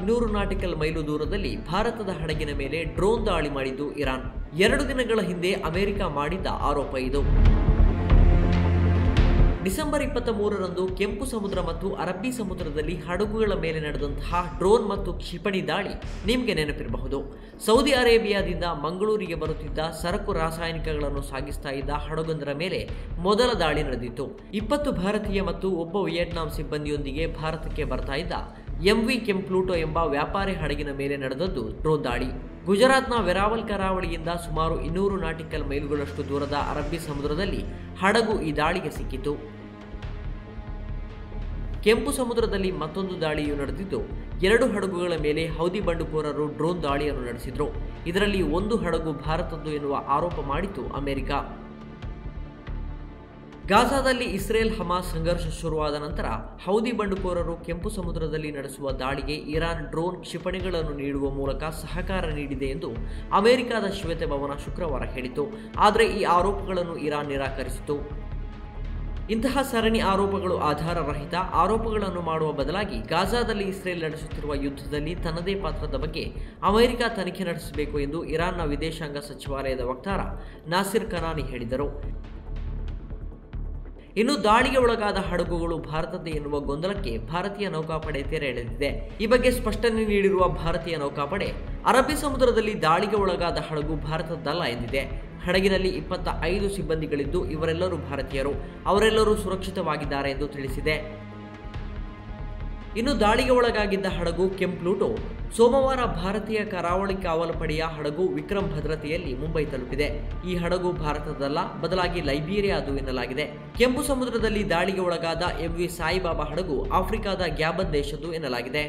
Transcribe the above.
200 nautical mile ದೂರದಲ್ಲಿ ಭಾರತದ ಹಡಗಿನ ಮೇಲೆ ಡ್ರೋನ್ ದಾಳಿ ಮಾಡಿದ್ದು ಇರಾನ್. 2 ದಿನಗಳ ಹಿಂದೆ ಅಮೆರಿಕ ಮಾಡಿದ್ದ ಆರೋಪ ಇದು. ಡಿಸೆಂಬರ್ 23ರಂದು ಕೆಂಪು ಸಮುದ್ರ ಮತ್ತು ಅರಬ್ಬಿ ಸಮುದ್ರದಲ್ಲಿ ಹಡಗುಗಳ ಮೇಲೆ ನಡೆದಂತಹ ಡ್ರೋನ್ ಮತ್ತು ಕ್ಷಿಪಣಿ ದಾಳಿ ನಿಮಗೆ ನೆನಪಿರಬಹುದು. ಸೌದಿ ಅರೇಬಿಯಾದಿಂದ ಮಂಗಳೂರಿಗೆ ಬರುತ್ತಿದ್ದ ಸರಕು ರಾಸಾಯನಿಕಗಳನ್ನು ಸಾಗಿಸ್ತಾ ಇದ್ದ ಹಡಗೊಂದರ ಮೇಲೆ ಮೊದಲ ದಾಳಿ ನಡೆದಿತ್ತು. 20 ಭಾರತೀಯ ಮತ್ತು ಒಬ್ಬ ವಿಯೆಟ್ನಾಂ ಸಿಬ್ಬಂದಿಯೊಂದಿಗೆ ಭಾರತಕ್ಕೆ ಬರ್ತಾ ಇದ್ದ MV ಕೆಂಪ್ಲೂಟೋ ಎಂಬ ವ್ಯಾಪಾರಿ ಹಡಗಿನ ಮೇಲೆ ನಡೆದದ್ದು ಡ್ರೋನ್ ದಾಳಿ. ಗುಜರಾತ್ನ ವೆರಾವಲ್ ಕರಾವಳಿಯಿಂದ ಸುಮಾರು 200 ನಾಟಿಕಲ್ ಮೈಲುಗಳಷ್ಟು ದೂರದ ಅರಬ್ಬಿ ಸಮುದ್ರದಲ್ಲಿ ಹಡಗು ಈ ದಾಳಿಗೆ ಸಿಕ್ಕಿತು. ಕೆಂಪು ಸಮುದ್ರದಲ್ಲಿ ಮತ್ತೊಂದು ದಾಳಿಯೂ ನಡೆದಿದ್ದು 2 ಹಡಗುಗಳ ಮೇಲೆ ಹೌದಿ ಬಂಡುಕೋರರು ಡ್ರೋನ್ ದಾಳಿಯನ್ನು ನಡೆಸಿದ್ರು. ಇದರಲ್ಲಿ ಒಂದು ಹಡಗು ಭಾರತದ್ದು ಎನ್ನುವ ಆರೋಪ ಮಾಡಿತು ಅಮೆರಿಕ. ಗಾಜಾದಲ್ಲಿ ಇಸ್ರೇಲ್ ಹಮಾಸ್ ಸಂಘರ್ಷ ಶುರುವಾದ ನಂತರ ಹೌದಿ ಬಂಡುಕೋರರು ಕೆಂಪು ಸಮುದ್ರದಲ್ಲಿ ನಡೆಸುವ ದಾಳಿಗೆ ಇರಾನ್ ಡ್ರೋನ್ ಕ್ಷಿಪಣಿಗಳನ್ನು ನೀಡುವ ಮೂಲಕ ಸಹಕಾರ ನೀಡಿದೆ ಎಂದು ಅಮೆರಿಕದ ಶ್ವೇತಭವನ ಶುಕ್ರವಾರ ಹೇಳಿತು. ಆದರೆ ಈ ಆರೋಪಗಳನ್ನು ಇರಾನ್ ನಿರಾಕರಿಸಿತು. ಇಂತಹ ಸರಣಿ ಆರೋಪಗಳು ಆಧಾರರಹಿತ ಆರೋಪಗಳನ್ನು ಮಾಡುವ ಬದಲಾಗಿ ಗಾಜಾದಲ್ಲಿ ಇಸ್ರೇಲ್ ನಡೆಸುತ್ತಿರುವ ಯುದ್ಧದಲ್ಲಿ ತನ್ನದೇ ಪಾತ್ರದ ಬಗ್ಗೆ ಅಮೆರಿಕ ತನಿಖೆ ನಡೆಸಬೇಕು ಎಂದು ಇರಾನ್ನ ವಿದೇಶಾಂಗ ಸಚಿವಾಲಯದ ವಕ್ತಾರ ನಾಸಿರ್ ಕನಾನಿ ಹೇಳಿದರು. ಇನ್ನು ದಾಳಿಗೆ ಒಳಗಾದ ಹಡಗುಗಳು ಭಾರತದ್ದೇ ಎನ್ನುವ ಗೊಂದಲಕ್ಕೆ ಭಾರತೀಯ ನೌಕಾಪಡೆ ತೆರೆ ಎಳೆದಿದೆ. ಈ ಬಗ್ಗೆ ಸ್ಪಷ್ಟನೆ ನೀಡಿರುವ ಭಾರತೀಯ ನೌಕಾಪಡೆ ಅರಬ್ಬಿ ಸಮುದ್ರದಲ್ಲಿ ದಾಳಿಗೆ ಒಳಗಾದ ಹಡಗು ಭಾರತದ್ದಲ್ಲ ಎಂದಿದೆ. ಹಡಗಿನಲ್ಲಿ 25 ಸಿಬ್ಬಂದಿಗಳಿದ್ದು ಇವರೆಲ್ಲರೂ ಭಾರತೀಯರು. ಅವರೆಲ್ಲರೂ ಸುರಕ್ಷಿತವಾಗಿದ್ದಾರೆ ಎಂದು ತಿಳಿಸಿದೆ. ಇನ್ನು ದಾಳಿಗೆ ಒಳಗಾಗಿದ್ದ ಹಡಗು ಕೆಂಪ್ಲೂಟೋ ಸೋಮವಾರ ಭಾರತೀಯ ಕರಾವಳಿ ಕಾವಲು ಪಡೆಯ ಹಡಗು ವಿಕ್ರಮ್ ಭದ್ರತೆಯಲ್ಲಿ ಮುಂಬೈ ತಲುಪಿದೆ. ಈ ಹಡಗು ಭಾರತದಲ್ಲ, ಬದಲಾಗಿ ಲೈಬೀರಿಯಾದು ಎನ್ನಲಾಗಿದೆ. ಕೆಂಪು ಸಮುದ್ರದಲ್ಲಿ ದಾಳಿಗೆ ಒಳಗಾದ MV ಸಾಯಿಬಾಬಾ ಹಡಗು ಆಫ್ರಿಕಾದ ಗ್ಯಾಬನ್ ದೇಶದ್ದು ಎನ್ನಲಾಗಿದೆ.